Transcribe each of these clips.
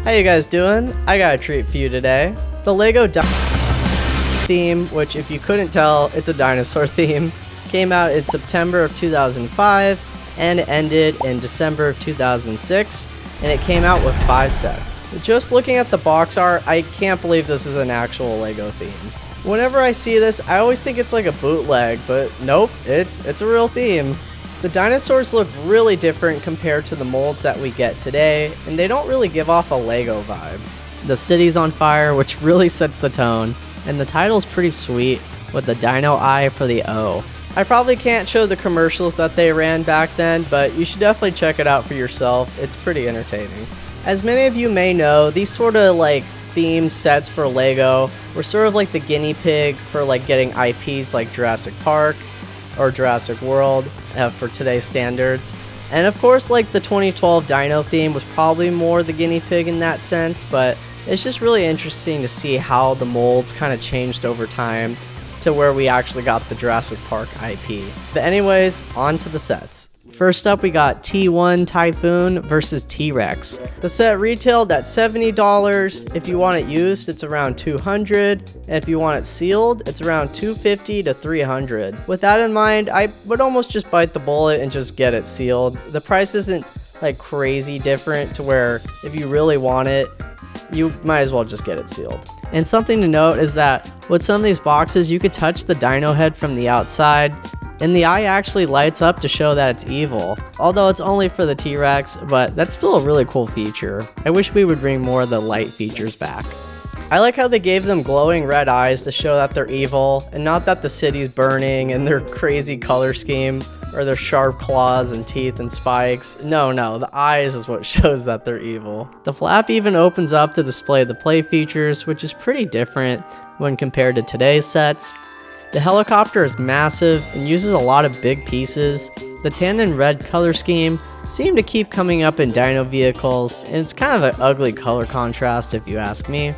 How you guys doing? I got a treat for you today. The Lego theme, which if you couldn't tell, it's a dinosaur theme, came out in September of 2005 and ended in December of 2006, and it came out with 5 sets. Just looking at the box art, I can't believe this is an actual Lego theme. Whenever I see this, I always think it's like a bootleg, but nope, it's a real theme. The dinosaurs look really different compared to the molds that we get today, and they don't really give off a Lego vibe. The city's on fire, which really sets the tone, and the title's pretty sweet with the dino eye for the O. I probably can't show the commercials that they ran back then, but you should definitely check it out for yourself. It's pretty entertaining. As many of you may know, these sort of like themed sets for Lego were sort of like the guinea pig for like getting IPs like Jurassic Park or Jurassic World for today's standards. And of course, like the 2012 Dino theme was probably more the guinea pig in that sense, but it's just really interesting to see how the molds kind of changed over time to where we actually got the Jurassic Park IP. But anyways, on to the sets. First up, we got T1 Typhoon versus T-Rex. The set retailed at $70. If you want it used, it's around $200. And if you want it sealed, it's around $250 to $300. With that in mind, I would almost just bite the bullet and just get it sealed. The price isn't like crazy different to where if you really want it, you might as well just get it sealed. And something to note is that with some of these boxes, you could touch the dino head from the outside, and the eye actually lights up to show that it's evil. Although it's only for the T-Rex, but that's still a really cool feature. I wish we would bring more of the light features back. I like how they gave them glowing red eyes to show that they're evil, and not that the city's burning and their crazy color scheme, or their sharp claws and teeth and spikes. No, the eyes is what shows that they're evil. The flap even opens up to display the play features, which is pretty different when compared to today's sets. The helicopter is massive and uses a lot of big pieces. The tan and red color scheme seem to keep coming up in dino vehicles, and it's kind of an ugly color contrast if you ask me.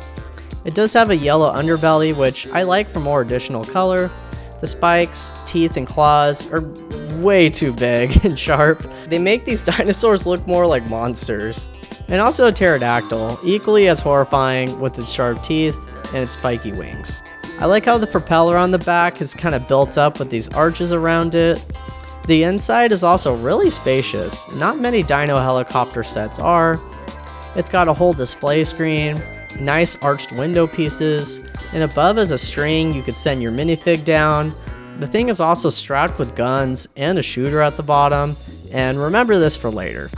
It does have a yellow underbelly, which I like for more additional color. The spikes, teeth, and claws are way too big and sharp. They make these dinosaurs look more like monsters. And also a pterodactyl, equally as horrifying with its sharp teeth and its spiky wings. I like how the propeller on the back is kind of built up with these arches around it. The inside is also really spacious. Not many dino helicopter sets are. It's got a whole display screen, nice arched window pieces, and above is a string you could send your minifig down. The thing is also strapped with guns and a shooter at the bottom, and remember this for later.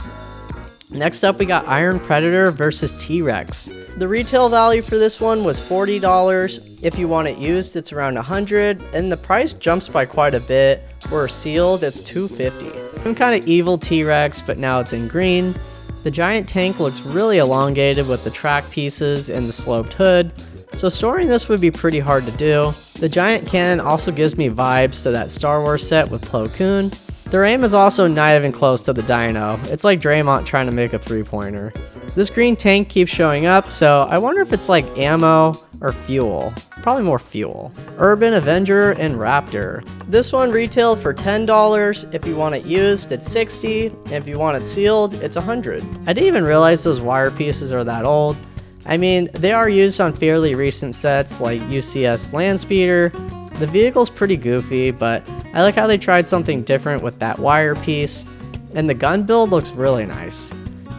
Next up, we got Iron Predator versus T-Rex. The retail value for this one was $40. If you want it used, it's around $100, and the price jumps by quite a bit. Where sealed, it's $250. Some kind of evil T-Rex, but now it's in green. The giant tank looks really elongated with the track pieces and the sloped hood, so storing this would be pretty hard to do. The giant cannon also gives me vibes to that Star Wars set with Plo Koon. Their aim is also not even close to the dino. It's like Draymond trying to make a three-pointer. This green tank keeps showing up, so I wonder if it's like ammo or fuel. Probably more fuel. Urban Avenger and Raptor. This one retailed for $10. If you want it used, it's $60. And if you want it sealed, it's $100. I didn't even realize those wire pieces are that old. I mean, they are used on fairly recent sets like UCS Landspeeder. The vehicle's pretty goofy, but I like how they tried something different with that wire piece, and the gun build looks really nice.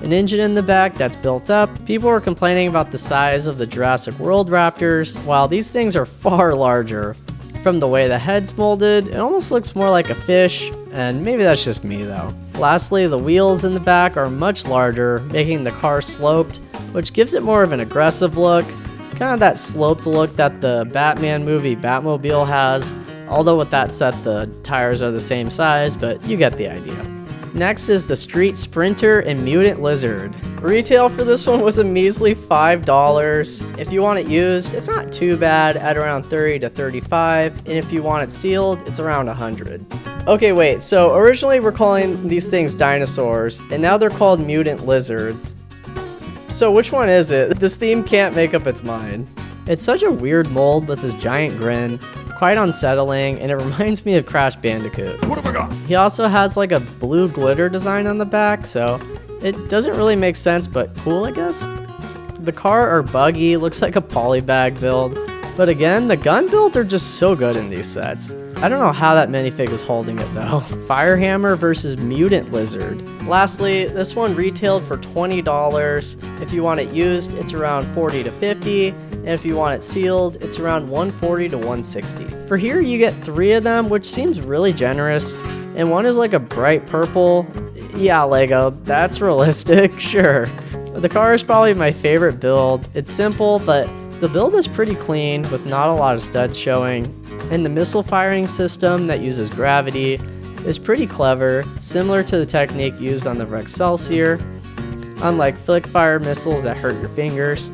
An engine in the back that's built up. People were complaining about the size of the Jurassic World Raptors, while these things are far larger. From the way the head's molded, it almost looks more like a fish, and maybe that's just me though. Lastly, the wheels in the back are much larger, making the car sloped, which gives it more of an aggressive look. Kind of that sloped look that the Batman movie Batmobile has, although with that set the tires are the same size, but you get the idea. Next is the Street Sprinter and Mutant Lizard. Retail for this one was a measly $5. If you want it used, it's not too bad at around $30 to $35, and if you want it sealed, it's around $100. Okay, wait, so originally we're calling these things dinosaurs, and now they're called mutant lizards. So which one is it? This theme can't make up its mind. It's such a weird mold with his giant grin, quite unsettling, and it reminds me of Crash Bandicoot. What have I got? He also has like a blue glitter design on the back, so it doesn't really make sense, but cool, I guess. The car or buggy looks like a polybag build, but again, the gun builds are just so good in these sets. I don't know how that minifig is holding it though. Firehammer versus Mutant Lizard. Lastly, this one retailed for $20. If you want it used, it's around $40 to $50. And if you want it sealed, it's around $140 to $160. For here, you get 3 of them, which seems really generous. And one is like a bright purple. Yeah, Lego, that's realistic, sure. The car is probably my favorite build. It's simple, but the build is pretty clean with not a lot of studs showing. And the missile firing system that uses gravity is pretty clever, similar to the technique used on the Excelsior, unlike flick fire missiles that hurt your fingers.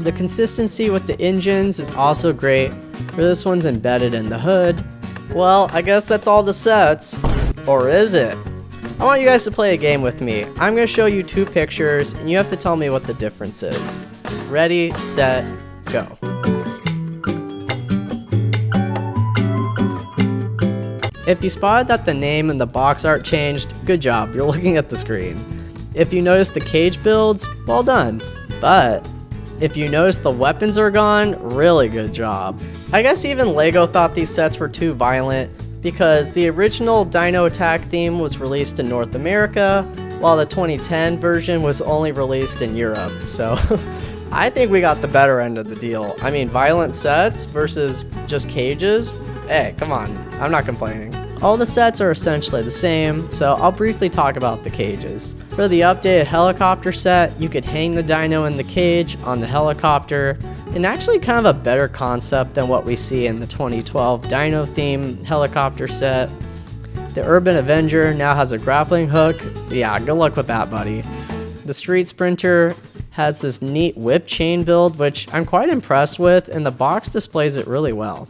The consistency with the engines is also great, where this one's embedded in the hood. Well, I guess that's all the sets. Or is it? I want you guys to play a game with me. I'm going to show you 2 pictures, and you have to tell me what the difference is. Ready, set, go. If you spotted that the name and the box art changed, good job, you're looking at the screen. If you noticed the cage builds, well done. But if you notice the weapons are gone, really good job. I guess even LEGO thought these sets were too violent, because the original Dino Attack theme was released in North America, while the 2010 version was only released in Europe. So I think we got the better end of the deal. I mean, violent sets versus just cages? Hey, come on, I'm not complaining. All the sets are essentially the same, so I'll briefly talk about the cages. For the updated helicopter set, you could hang the dino in the cage on the helicopter, and actually kind of a better concept than what we see in the 2012 Dino theme helicopter set. The Urban Avenger now has a grappling hook. Yeah, good luck with that, buddy. The Street Sprinter has this neat whip chain build, which I'm quite impressed with, and the box displays it really well.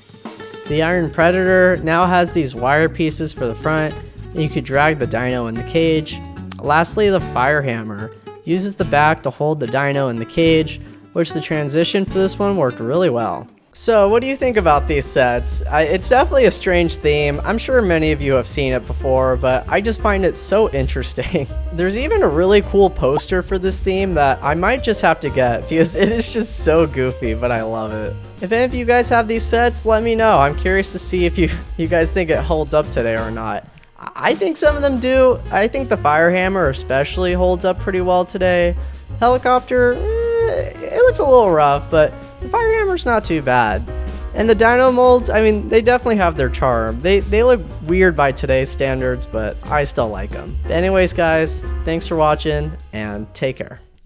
The Iron Predator now has these wire pieces for the front, and you could drag the dino in the cage. Lastly, the Firehammer uses the back to hold the dino in the cage, which the transition for this one worked really well. So what do you think about these sets? It's definitely a strange theme. I'm sure many of you have seen it before, but I just find it so interesting. There's even a really cool poster for this theme that I might just have to get because it is just so goofy, but I love it. If any of you guys have these sets, let me know. I'm curious to see if you guys think it holds up today or not. I think some of them do. I think the Firehammer especially holds up pretty well today. Helicopter, it looks a little rough, but the Firehammer's not too bad. And the dino molds, I mean, they definitely have their charm. They look weird by today's standards, but I still like them. But anyways, guys, thanks for watching, and take care.